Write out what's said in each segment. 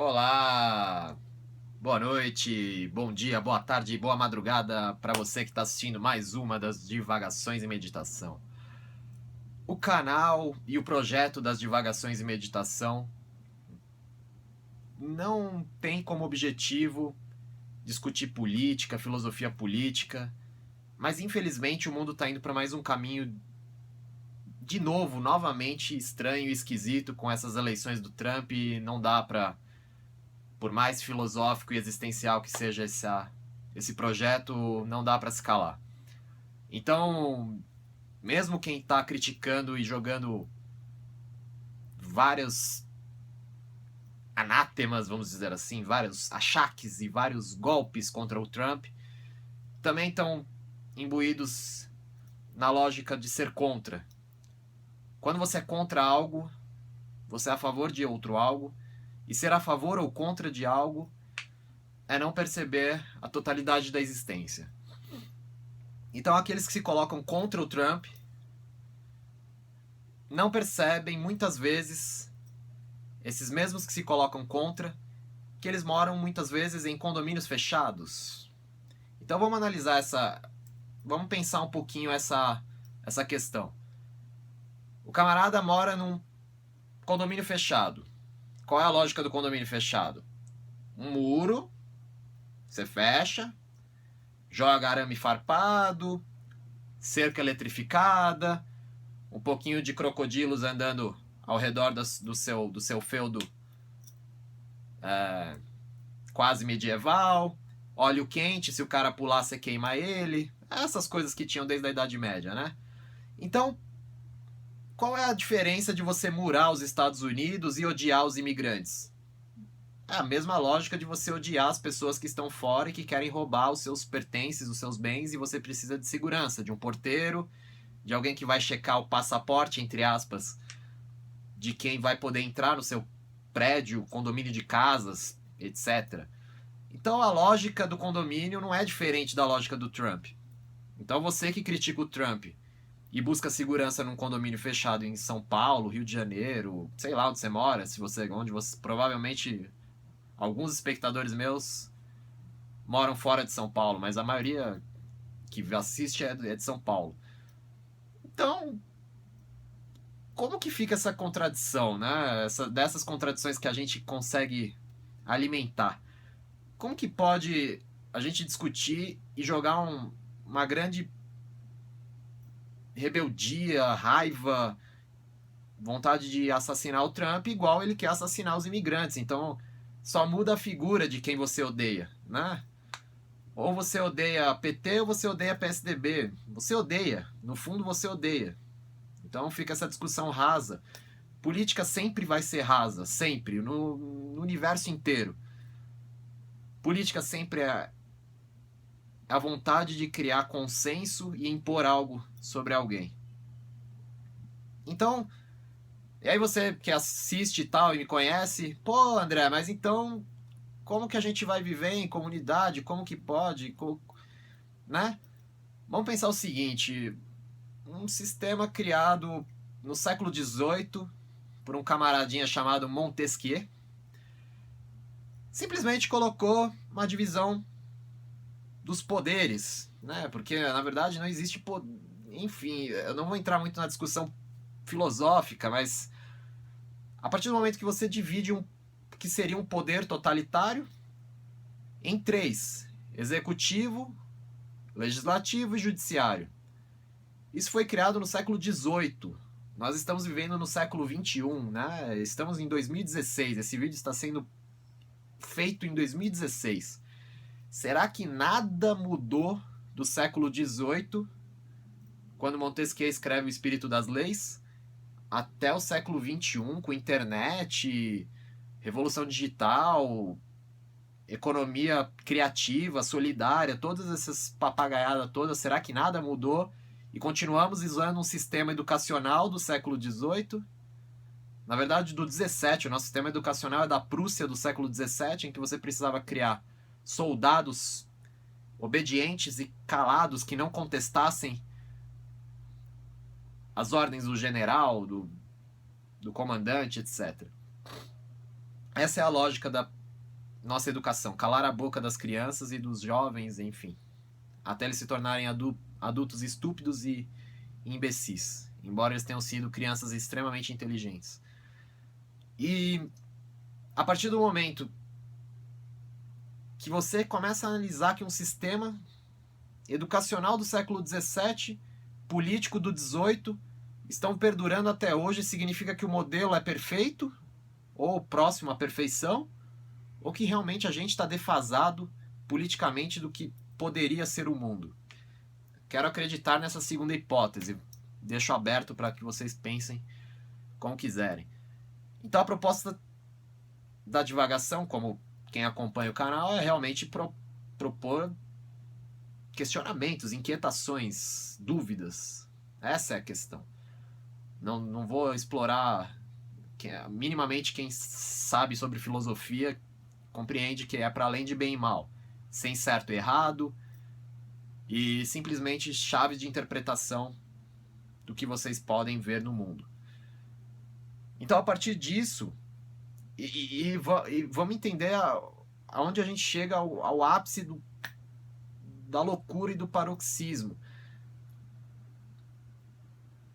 Olá, boa noite, bom dia, boa tarde, boa madrugada para você que está assistindo mais uma das Divagações em Meditação. O canal e o projeto das Divagações em Meditação não tem como objetivo discutir política, filosofia política, mas infelizmente o mundo está indo para mais um caminho de novo, novamente estranho e esquisito com essas eleições do Trump. E não dá para, por mais filosófico e existencial que seja esse projeto, não dá para se calar. Então, mesmo quem está criticando e jogando vários anátemas, vamos dizer assim, vários achaques e vários golpes contra o Trump, também estão imbuídos na lógica de ser contra. Quando você é contra algo, você é a favor de outro algo, e ser a favor ou contra de algo é não perceber a totalidade da existência. Então, aqueles que se colocam contra o Trump não percebem, muitas vezes, esses mesmos que se colocam contra, que eles moram muitas vezes em condomínios fechados. Então vamos analisar vamos pensar um pouquinho essa questão. O camarada mora num condomínio fechado. Qual é a lógica do condomínio fechado? Um muro, você fecha, joga arame farpado, cerca eletrificada, um pouquinho de crocodilos andando ao redor do seu feudo quase medieval, óleo quente, se o cara pular você queima ele, essas coisas que tinham desde a Idade Média, né? Então, qual é a diferença de você murar os Estados Unidos e odiar os imigrantes? É a mesma lógica de você odiar as pessoas que estão fora e que querem roubar os seus pertences, os seus bens, e você precisa de segurança, de um porteiro, de alguém que vai checar o passaporte, entre aspas, de quem vai poder entrar no seu prédio, condomínio de casas, etc. Então a lógica do condomínio não é diferente da lógica do Trump. Então você que critica o Trump e busca segurança num condomínio fechado em São Paulo, Rio de Janeiro, sei lá onde você mora, onde você provavelmente alguns espectadores meus moram fora de São Paulo, mas a maioria que assiste é de São Paulo. Então, como que fica essa contradição, né? Dessas contradições que a gente consegue alimentar. Como que pode a gente discutir e jogar uma grande rebeldia, raiva, vontade de assassinar o Trump igual ele quer assassinar os imigrantes? Então, só muda a figura de quem você odeia, né? Ou você odeia PT ou você odeia PSDB. Você odeia, no fundo você odeia. Então fica essa discussão rasa. Política sempre vai ser rasa, sempre, no universo inteiro. Política sempre é a vontade de criar consenso e impor algo sobre alguém. Então, e aí você que assiste e tal e me conhece, pô, André, mas então como que a gente vai viver em comunidade? Como que pode? Né? Vamos pensar o seguinte: um sistema criado no século XVIII por um camaradinha chamado Montesquieu simplesmente colocou uma divisão dos poderes, né? Porque na verdade não existe poder. Enfim, eu não vou entrar muito na discussão filosófica, mas a partir do momento que você divide que seria um poder totalitário em três: executivo, legislativo e judiciário. Isso foi criado no século XVIII. Nós estamos vivendo no século XXI, né? Estamos em 2016. Esse vídeo está sendo feito em 2016. Será que nada mudou do século XVIII, quando Montesquieu escreve O Espírito das Leis, até o século XXI, com internet, revolução digital, economia criativa, solidária, todas essas papagaiadas todas? Será que nada mudou e continuamos usando um sistema educacional do século XVIII? Na verdade, do 17. O nosso sistema educacional é da Prússia do século 17, em que você precisava criar soldados obedientes e calados que não contestassem as ordens do general, do comandante, etc. Essa é a lógica da nossa educação, calar a boca das crianças e dos jovens, enfim, até eles se tornarem adultos estúpidos e imbecis, embora eles tenham sido crianças extremamente inteligentes. E a partir do momento que você começa a analisar que um sistema educacional do século XVII, político do XVIII, estão perdurando até hoje, significa que o modelo é perfeito, ou próximo à perfeição, ou que realmente a gente está defasado politicamente do que poderia ser o mundo. Quero acreditar nessa segunda hipótese. Deixo aberto para que vocês pensem como quiserem. Então a proposta da divagação, como quem acompanha o canal, é realmente propor questionamentos, inquietações, dúvidas. Essa é a questão. Não vou explorar minimamente. Quem sabe sobre filosofia compreende que é para além de bem e mal, sem certo e errado, e simplesmente chaves de interpretação do que vocês podem ver no mundo. Então, a partir disso, vamos entender aonde a gente chega ao ápice da loucura e do paroxismo.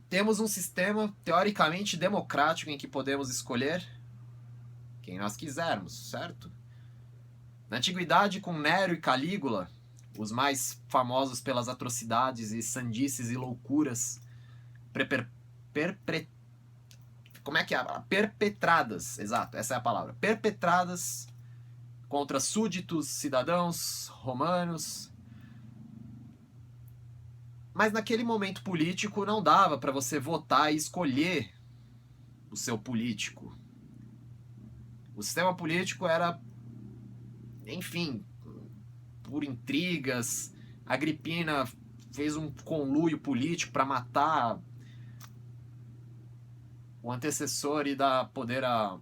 Temos um sistema teoricamente democrático em que podemos escolher quem nós quisermos, certo? Na antiguidade, com Nero e Calígula, os mais famosos pelas atrocidades e sandices e loucuras perpetradas, exato, essa é a palavra, perpetradas contra súditos, cidadãos romanos. Mas naquele momento político não dava para você votar e escolher o seu político. O sistema político era, enfim, por intrigas. Agripina fez um conluio político para matar o antecessor e dar poder a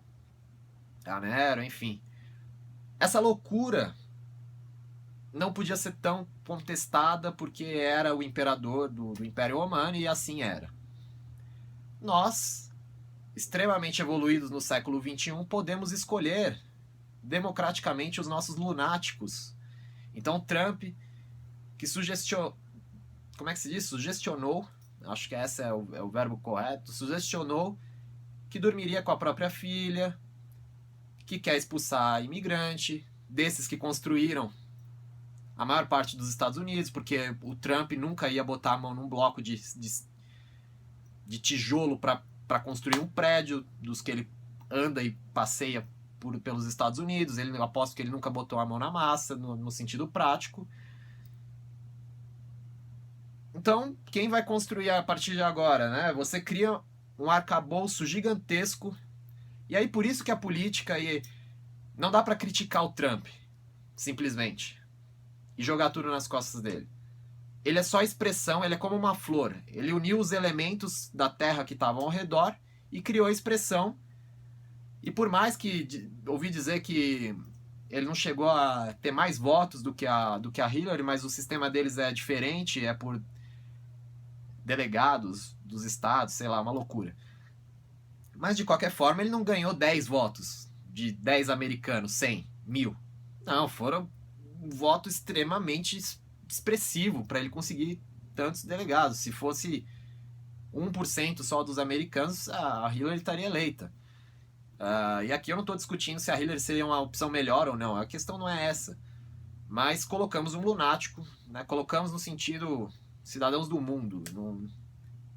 Nero, enfim. Essa loucura não podia ser tão contestada porque era o imperador do Império Romano e assim era. Nós, extremamente evoluídos no século XXI, podemos escolher democraticamente os nossos lunáticos. Então Trump, que sugestionou, como é que se diz? Sugestionou, acho que esse é o verbo correto, sugestionou que dormiria com a própria filha, que quer expulsar imigrante, desses que construíram a maior parte dos Estados Unidos, porque o Trump nunca ia botar a mão num bloco de tijolo para construir um prédio, dos que ele anda e passeia pelos Estados Unidos. Eu aposto que ele nunca botou a mão na massa, no sentido prático. Então, quem vai construir a partir de agora, né? Você cria um arcabouço gigantesco, e aí por isso que a política não dá para criticar o Trump, simplesmente, e jogar tudo nas costas dele. Ele é só expressão, ele é como uma flor. Ele uniu os elementos da terra que estavam ao redor e criou a expressão. E por mais que ouvi dizer que ele não chegou a ter mais votos do que a Hillary, mas o sistema deles é diferente, é por delegados dos estados, sei lá, uma loucura. Mas de qualquer forma, ele não ganhou 10 votos de 10 americanos, 100, 1000. Não, foram um voto extremamente expressivo para ele conseguir tantos delegados. Se fosse 1% só dos americanos, a Hillary estaria eleita. E aqui eu não estou discutindo se a Hillary seria uma opção melhor ou não, a questão não é essa. Mas colocamos um lunático, né? Colocamos no sentido cidadãos do mundo.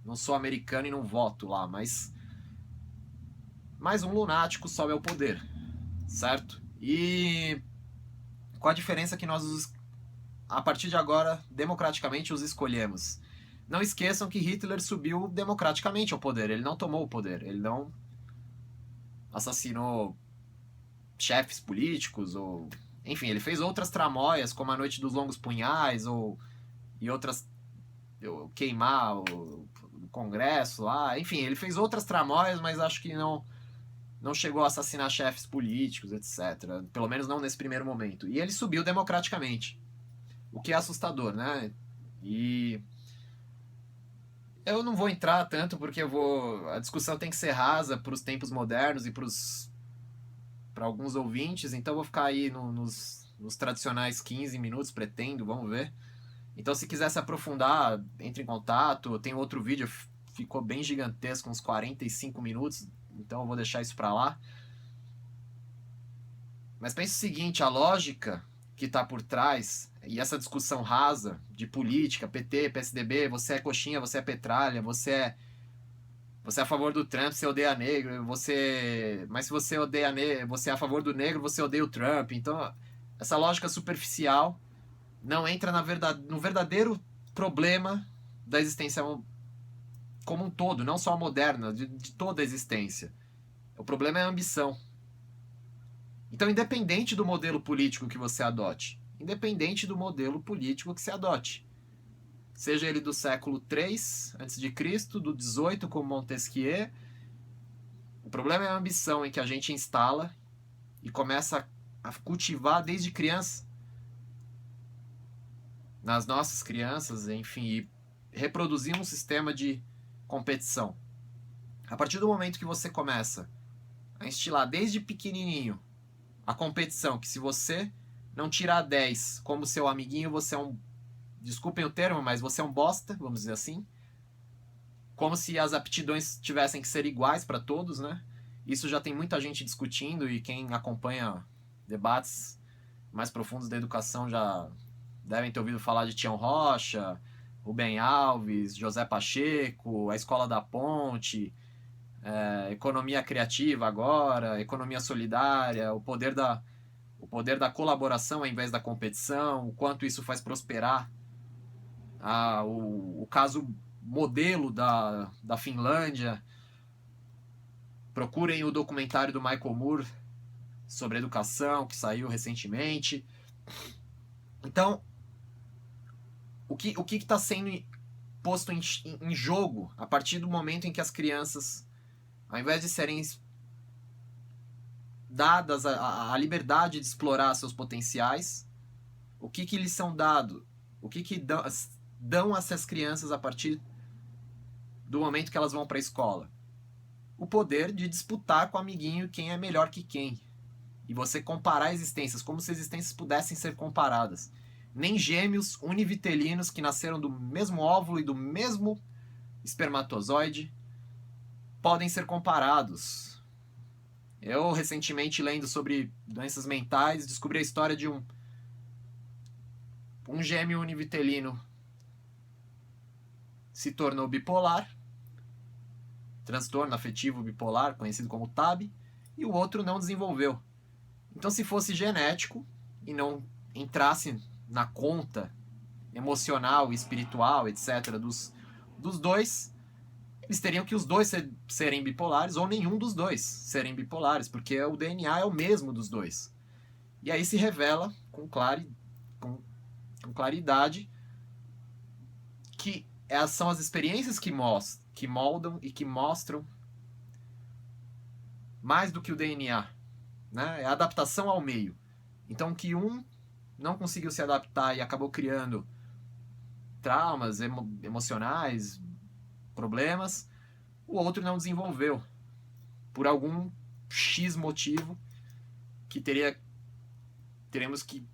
Não sou americano e não voto lá, mas mais um lunático sobe ao poder, certo? E qual a diferença que nós, a partir de agora, democraticamente os escolhemos? Não esqueçam que Hitler subiu democraticamente ao poder, ele não tomou o poder, ele não assassinou chefes políticos, ou enfim, ele fez outras tramóias, como a Noite dos Longos Punhais, e outras, queimar o Congresso lá, enfim, ele fez outras tramóias, mas acho que não chegou a assassinar chefes políticos, etc. Pelo menos não nesse primeiro momento. E ele subiu democraticamente, o que é assustador, né? E eu não vou entrar tanto porque a discussão tem que ser rasa para os tempos modernos e para os para alguns ouvintes, então eu vou ficar aí nos tradicionais 15 minutos, pretendo, vamos ver. Então, se quiser se aprofundar, entre em contato. Tem outro vídeo, ficou bem gigantesco, uns 45 minutos, então eu vou deixar isso para lá. Mas pense o seguinte, a lógica que está por trás, e essa discussão rasa de política, PT, PSDB, você é coxinha, você é petralha, você é a favor do Trump, você odeia negro, mas se você odeia negro, você é a favor do negro, você odeia o Trump. Então, essa lógica superficial não entra no verdadeiro problema da existência como um todo, não só a moderna, de toda a existência. O problema é a ambição. Então, independente do modelo político que você adote, seja ele do século III a.C., do XVIII, como Montesquieu, o problema é a ambição em que a gente instala e começa a cultivar desde criança, nas nossas crianças, enfim, e reproduzir um sistema de competição. A partir do momento que você começa a instilar desde pequenininho a competição, que se você não tirar 10 como seu amiguinho, você é um, desculpem o termo, mas você é um bosta, vamos dizer assim. Como se as aptidões tivessem que ser iguais para todos, né? Isso já tem muita gente discutindo, e quem acompanha debates mais profundos da educação já devem ter ouvido falar de Tião Rocha, Rubem Alves, José Pacheco, a Escola da Ponte, economia criativa agora, economia solidária, o poder da colaboração ao invés da competição, o quanto isso faz prosperar. O caso modelo da Finlândia. Procurem o documentário do Michael Moore sobre educação, que saiu recentemente. Então, o que está sendo posto em jogo a partir do momento em que as crianças, ao invés de serem dadas a liberdade de explorar seus potenciais, o que lhes são dados? O que dão a essas crianças a partir do momento que elas vão para a escola? O poder de disputar com o amiguinho quem é melhor que quem. E você comparar existências, como se existências pudessem ser comparadas. Nem gêmeos univitelinos que nasceram do mesmo óvulo e do mesmo espermatozoide podem ser comparados. Eu, recentemente, lendo sobre doenças mentais, descobri a história de um gêmeo univitelino se tornou bipolar, transtorno afetivo bipolar, conhecido como TAB, e o outro não desenvolveu. Então, se fosse genético e não entrasse na conta emocional, espiritual, etc., dos dois, eles teriam que os dois serem bipolares ou nenhum dos dois serem bipolares, porque o DNA é o mesmo dos dois. E aí se revela com claridade que são as experiências que moldam e que mostram mais do que o DNA, né? É a adaptação ao meio. Então, que um não conseguiu se adaptar e acabou criando traumas emocionais, problemas, o outro não desenvolveu por algum X motivo que teremos que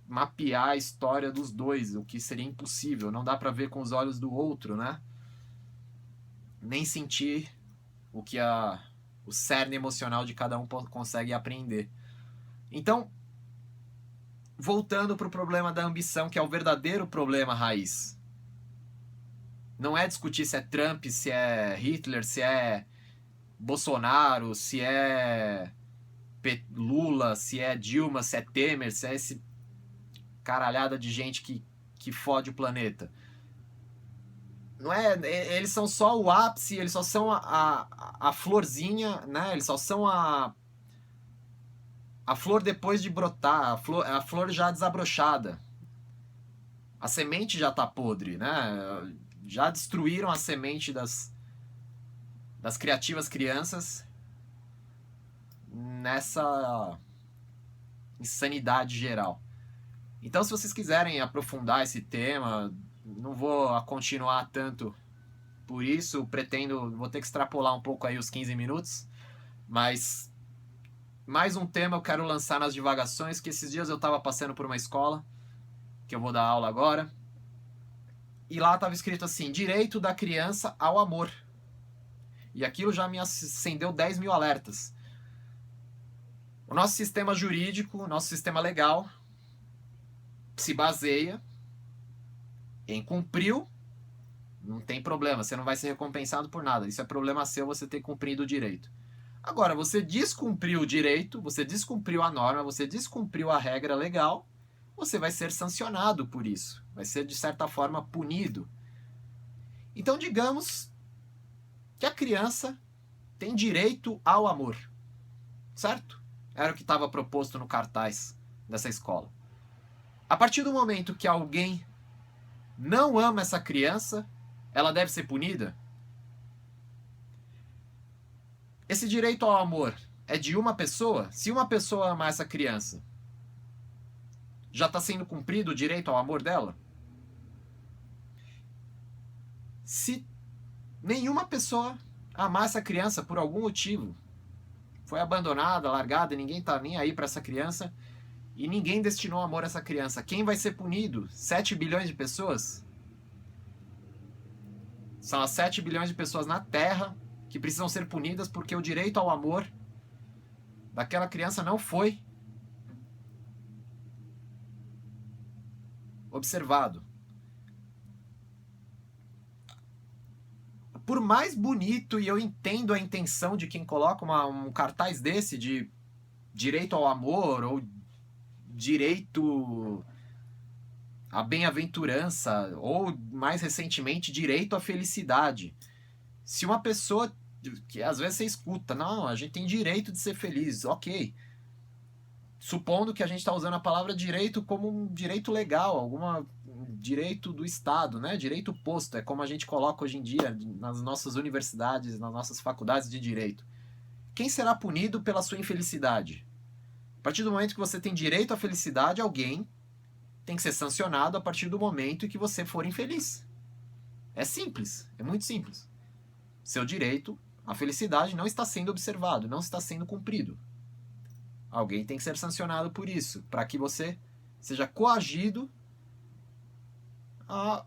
mapear a história dos dois, o que seria impossível. Não dá para ver com os olhos do outro, né? Nem sentir o que o cerne emocional de cada um consegue aprender. Então, voltando para o problema da ambição, que é o verdadeiro problema raiz. Não é discutir se é Trump, se é Hitler, se é Bolsonaro, se é Lula, se é Dilma, se é Temer, se é esse caralhada de gente que fode o planeta. Não é, eles são só o ápice, eles só são a florzinha, né? Eles só são a flor depois de brotar, a flor já desabrochada. A semente já tá podre, né? Já destruíram a semente das criativas crianças nessa insanidade geral. Então, se vocês quiserem aprofundar esse tema, não vou continuar tanto por isso, vou ter que extrapolar um pouco aí os 15 minutos, mas mais um tema eu quero lançar nas divagações, que esses dias eu estava passando por uma escola, que eu vou dar aula agora, e lá estava escrito assim, direito da criança ao amor. E aquilo já me acendeu 10 mil alertas. O nosso sistema jurídico, o nosso sistema legal, se baseia em cumpriu, não tem problema, você não vai ser recompensado por nada. Isso é problema seu, você ter cumprido o direito. Agora, você descumpriu o direito, você descumpriu a norma, você descumpriu a regra legal, você vai ser sancionado por isso. Vai ser, de certa forma, punido. Então, digamos que a criança tem direito ao amor. Certo? Era o que estava proposto no cartaz dessa escola. A partir do momento que alguém não ama essa criança, ela deve ser punida? Esse direito ao amor é de uma pessoa? Se uma pessoa amar essa criança, já está sendo cumprido o direito ao amor dela? Se nenhuma pessoa amar essa criança por algum motivo, foi abandonada, largada, ninguém está nem aí para essa criança, e ninguém destinou amor a essa criança, quem vai ser punido? 7 bilhões de pessoas? São as 7 bilhões de pessoas na Terra que precisam ser punidas porque o direito ao amor daquela criança não foi observado. Por mais bonito, e eu entendo a intenção de quem coloca um cartaz desse de direito ao amor ou direito à bem-aventurança ou, mais recentemente, direito à felicidade. Se uma pessoa, que às vezes você escuta, não, a gente tem direito de ser feliz, ok. Supondo que a gente está usando a palavra direito como um direito legal, algum direito do Estado, né? Direito posto, é como a gente coloca hoje em dia nas nossas universidades, nas nossas faculdades de direito. Quem será punido pela sua infelicidade? A partir do momento que você tem direito à felicidade, alguém tem que ser sancionado a partir do momento em que você for infeliz. É simples, é muito simples. Seu direito à felicidade não está sendo observado, não está sendo cumprido. Alguém tem que ser sancionado por isso, para que você seja coagido a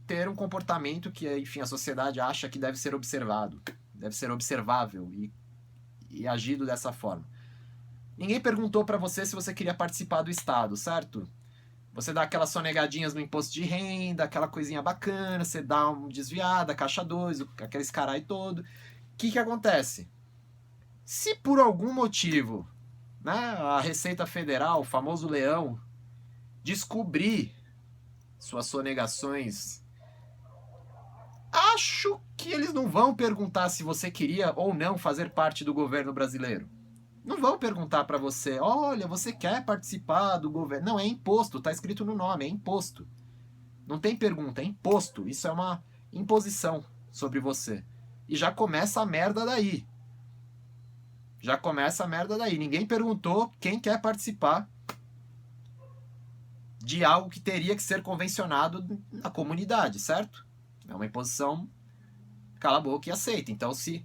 ter um comportamento que, enfim, a sociedade acha que deve ser observado, deve ser observável e agido dessa forma. Ninguém perguntou para você se você queria participar do Estado, certo? Você dá aquelas sonegadinhas no imposto de renda, aquela coisinha bacana, você dá uma desviada, caixa 2, aqueles carai todo. O que acontece? Se por algum motivo, né, a Receita Federal, o famoso leão, descobrir suas sonegações, acho que eles não vão perguntar se você queria ou não fazer parte do governo brasileiro. Não vão perguntar para você, olha, você quer participar do governo? Não, é imposto, tá escrito no nome, é imposto. Não tem pergunta, é imposto. Isso é uma imposição sobre você. E já começa a merda daí. Já começa a merda daí. Ninguém perguntou quem quer participar de algo que teria que ser convencionado na comunidade, certo? É uma imposição cala a boca e aceita. Então, se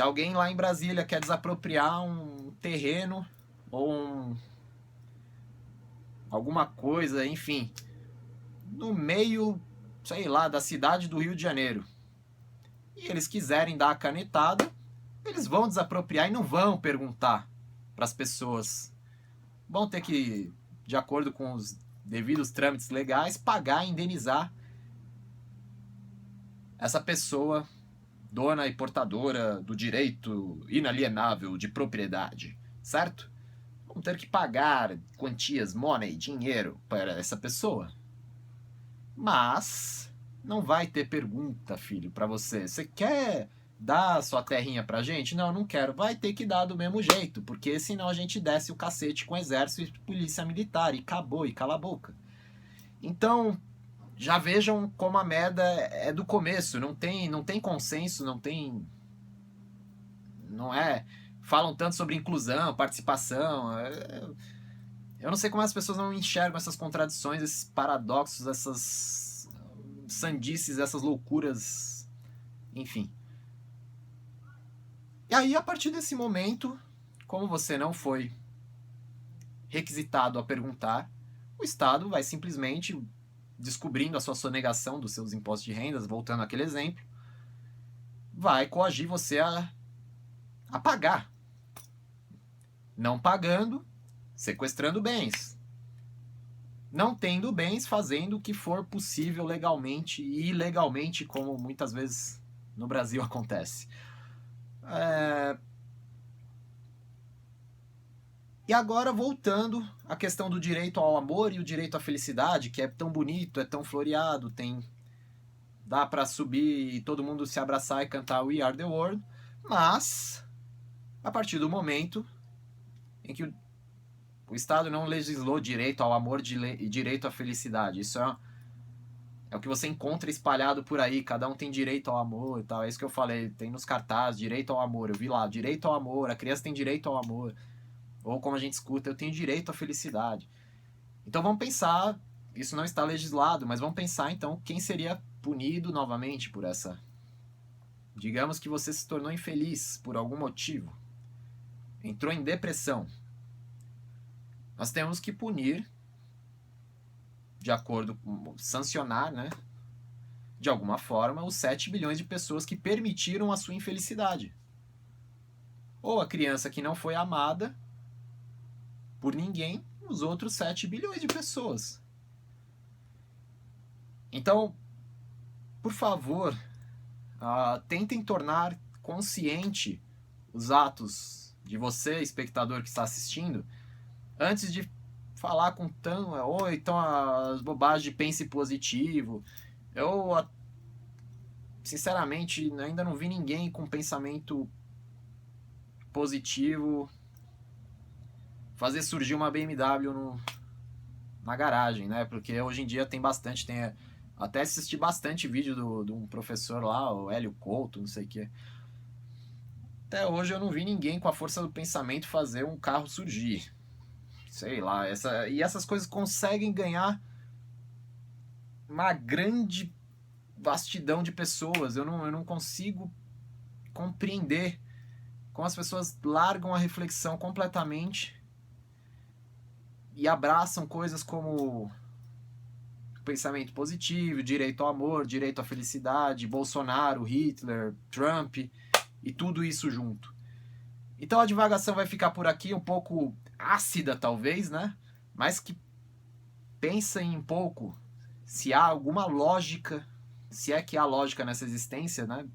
alguém lá em Brasília quer desapropriar um terreno ou alguma coisa, enfim, no meio, sei lá, da cidade do Rio de Janeiro, e eles quiserem dar a canetada, eles vão desapropriar e não vão perguntar para as pessoas. Vão ter que, de acordo com os devidos trâmites legais, pagar, indenizar essa pessoa dona e portadora do direito inalienável de propriedade, certo? Vão ter que pagar quantias, money, dinheiro para essa pessoa. Mas não vai ter pergunta, filho, para você. Você quer dar sua terrinha pra gente? Não, não quero. Vai ter que dar do mesmo jeito, porque senão a gente desce o cacete com exército e polícia militar e acabou, e cala a boca. Então, já vejam como a merda é do começo, não tem consenso, não é, falam tanto sobre inclusão, participação, eu não sei como as pessoas não enxergam essas contradições, esses paradoxos, essas sandices, essas loucuras, enfim. E aí, a partir desse momento, como você não foi requisitado a perguntar, o Estado vai simplesmente, descobrindo a sua sonegação dos seus impostos de rendas, voltando àquele exemplo, vai coagir você a pagar. Não pagando, sequestrando bens. Não tendo bens, fazendo o que for possível legalmente e ilegalmente, como muitas vezes no Brasil acontece. E agora, voltando à questão do direito ao amor e o direito à felicidade, que é tão bonito, é tão floreado, dá para subir e todo mundo se abraçar e cantar We Are The World, mas a partir do momento em que o Estado não legislou direito ao amor e direito à felicidade, isso é o que você encontra espalhado por aí, cada um tem direito ao amor e tal, é isso que eu falei, tem nos cartazes, direito ao amor, eu vi lá, direito ao amor, a criança tem direito ao amor, ou como a gente escuta, eu tenho direito à felicidade. Então vamos pensar, isso não está legislado, mas vamos pensar então quem seria punido novamente por essa. Digamos que você se tornou infeliz por algum motivo, entrou em depressão. Nós temos que punir, de acordo com sancionar, né, de alguma forma, os 7 bilhões de pessoas que permitiram a sua infelicidade. Ou a criança que não foi amada por ninguém, os outros 7 bilhões de pessoas. Então, por favor, tentem tornar consciente os atos de você, espectador que está assistindo, antes de falar com ou então as bobagens de pense positivo. Eu, sinceramente, ainda não vi ninguém com pensamento positivo fazer surgir uma BMW na garagem, né? Porque hoje em dia tem bastante, até assisti bastante vídeo de um professor lá, o Hélio Couto, não sei o que. Até hoje eu não vi ninguém com a força do pensamento fazer um carro surgir. Sei lá, e essas coisas conseguem ganhar uma grande vastidão de pessoas. Eu não consigo compreender como as pessoas largam a reflexão completamente e abraçam coisas como pensamento positivo, direito ao amor, direito à felicidade, Bolsonaro, Hitler, Trump e tudo isso junto. Então a divagação vai ficar por aqui, um pouco ácida talvez, né? Mas que pensem um pouco se há alguma lógica, se é que há lógica nessa existência, né?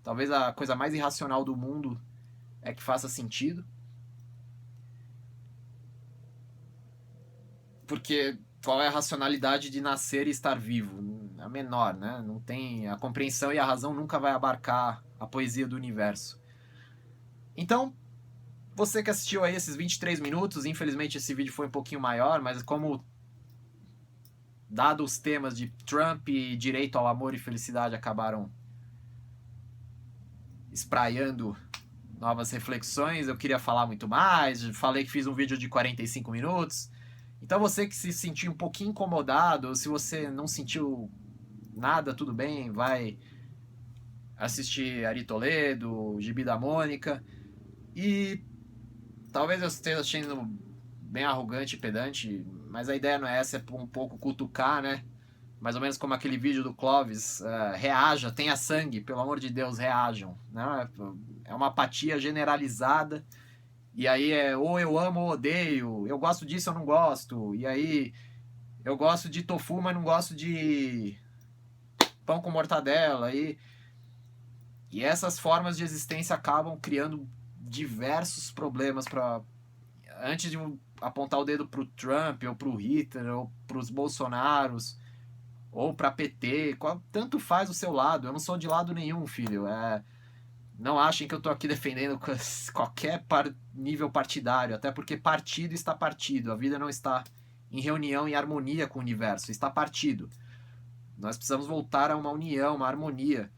Talvez a coisa mais irracional do mundo é que faça sentido. Porque qual é a racionalidade de nascer e estar vivo? A menor, né? Não tem, a compreensão e a razão nunca vai abarcar a poesia do universo. Então, você que assistiu aí esses 23 minutos, infelizmente esse vídeo foi um pouquinho maior, mas como dado os temas de Trump e direito ao amor e felicidade acabaram espraiando novas reflexões, eu queria falar muito mais, falei que fiz um vídeo de 45 minutos. Então você que se sentiu um pouquinho incomodado, se você não sentiu nada, tudo bem, vai assistir Ari Toledo, Gibi da Mônica. E talvez eu esteja sendo bem arrogante e pedante, mas a ideia não é essa, é um pouco cutucar, né? Mais ou menos como aquele vídeo do Clóvis, reaja, tenha sangue, pelo amor de Deus, reajam. Né? É uma apatia generalizada. E aí ou eu amo ou odeio, eu gosto disso ou não gosto, e aí eu gosto de tofu, mas não gosto de pão com mortadela, e essas formas de existência acabam criando diversos problemas para antes de apontar o dedo pro Trump, ou pro Hitler, ou pros Bolsonaros, ou pra PT, tanto faz o seu lado, eu não sou de lado nenhum, filho, não achem que eu tô aqui defendendo qualquer nível partidário, até porque partido está partido. A vida não está em reunião e harmonia com o universo, está partido. Nós precisamos voltar a uma união, uma harmonia.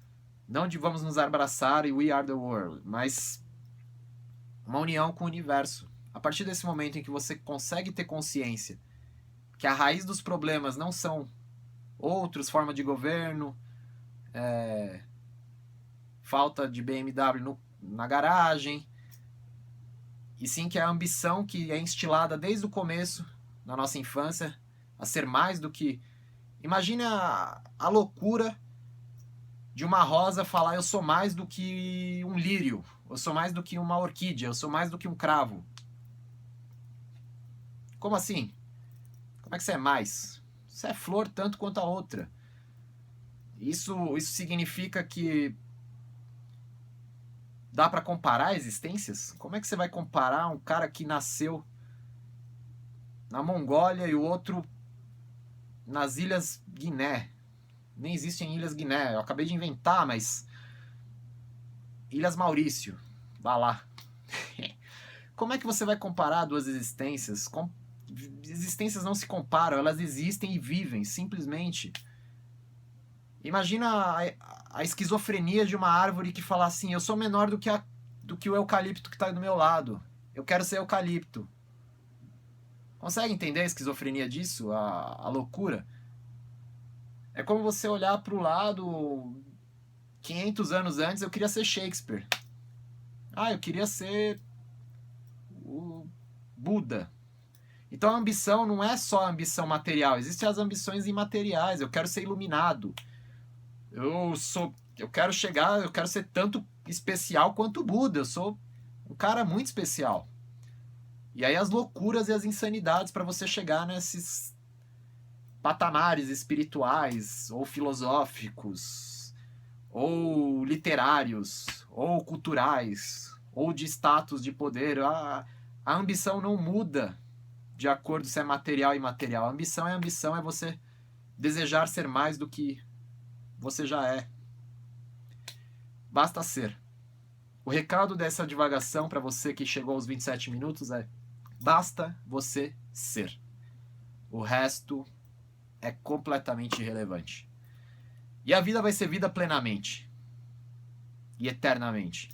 Não de vamos nos abraçar e we are the world, mas uma união com o universo. A partir desse momento em que você consegue ter consciência que a raiz dos problemas não são outros, forma de governo, falta de BMW na garagem e sim que é a ambição que é instilada desde o começo, na nossa infância, a ser mais do que... Imagine a loucura de uma rosa falar: eu sou mais do que um lírio, eu sou mais do que uma orquídea, eu sou mais do que um cravo. Como assim? Como é que você é mais? Você é flor tanto quanto a outra. Isso significa que dá para comparar existências? Como é que você vai comparar um cara que nasceu na Mongólia e o outro nas Ilhas Guiné? Nem existem Ilhas Guiné, eu acabei de inventar, mas... Ilhas Maurício, vá lá. Como é que você vai comparar duas existências? Existências não se comparam, elas existem e vivem, simplesmente. Imagina a esquizofrenia de uma árvore que fala assim: eu sou menor do que o eucalipto que está do meu lado. Eu quero ser eucalipto. Consegue entender a esquizofrenia disso? A loucura? É como você olhar para o lado... 500 anos antes eu queria ser Shakespeare. Eu queria ser o Buda. Então a ambição não é só a ambição material, existem as ambições imateriais. Eu quero ser iluminado. Eu quero ser tanto especial quanto Buda. Eu sou um cara muito especial. E aí as loucuras e as insanidades para você chegar nesses patamares espirituais ou filosóficos, ou literários, ou culturais, ou de status de poder. A ambição não muda de acordo se é material e imaterial. A ambição, é você desejar ser mais do que você já é. Basta ser. O recado dessa divagação para você que chegou aos 27 minutos é: basta você ser. O resto é completamente irrelevante. E a vida vai ser vida plenamente. E eternamente.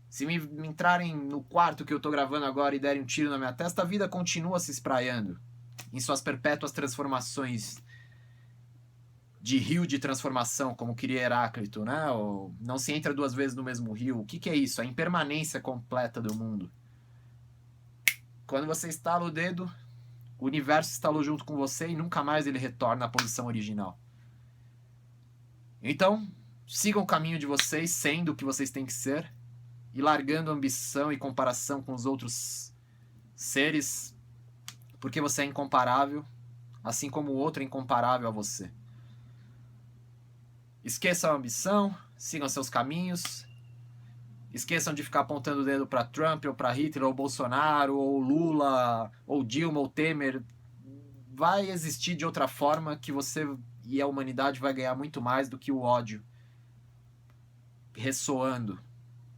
Se me entrarem no quarto que eu tô gravando agora e derem um tiro na minha testa, a vida continua se espraiando em suas perpétuas transformações de rio de transformação, como queria Heráclito, né? Ou não se entra duas vezes no mesmo rio. O que é isso? A impermanência completa do mundo. Quando você estala o dedo, o universo estalou junto com você e nunca mais ele retorna à posição original. Então, sigam o caminho de vocês, sendo o que vocês têm que ser, e largando ambição e comparação com os outros seres, porque você é incomparável, assim como o outro é incomparável a você. Esqueçam a ambição, sigam seus caminhos, esqueçam de ficar apontando o dedo para Trump, ou para Hitler, ou Bolsonaro, ou Lula, ou Dilma, ou Temer. Vai existir de outra forma que você e a humanidade vai ganhar muito mais do que o ódio ressoando.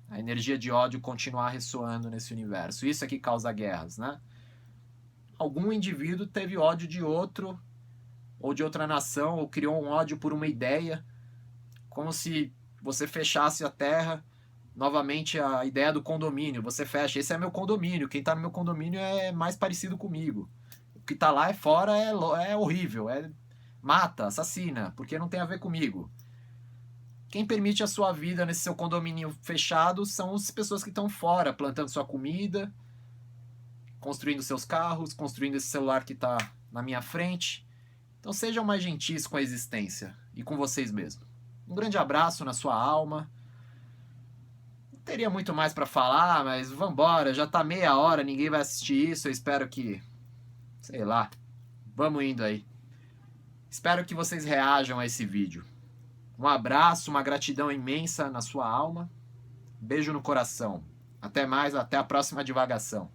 A energia de ódio continuar ressoando nesse universo. Isso é que causa guerras, né? Algum indivíduo teve ódio de outro, ou de outra nação, ou criou um ódio por uma ideia, como se você fechasse a terra. Novamente a ideia do condomínio. Você fecha: esse é meu condomínio, quem tá no meu condomínio é mais parecido comigo. O que tá lá fora é horrível, mata, assassina, porque não tem a ver comigo. Quem permite a sua vida nesse seu condomínio fechado são as pessoas que estão fora, plantando sua comida, construindo seus carros, construindo esse celular que está na minha frente. Então sejam mais gentis com a existência e com vocês mesmos. Um grande abraço na sua alma. Não teria muito mais para falar, mas vambora, já tá meia hora, ninguém vai assistir isso. Eu espero que, sei lá, vamos indo aí. Espero que vocês reajam a esse vídeo. Um abraço, uma gratidão imensa na sua alma. Beijo no coração. Até mais, até a próxima divagação.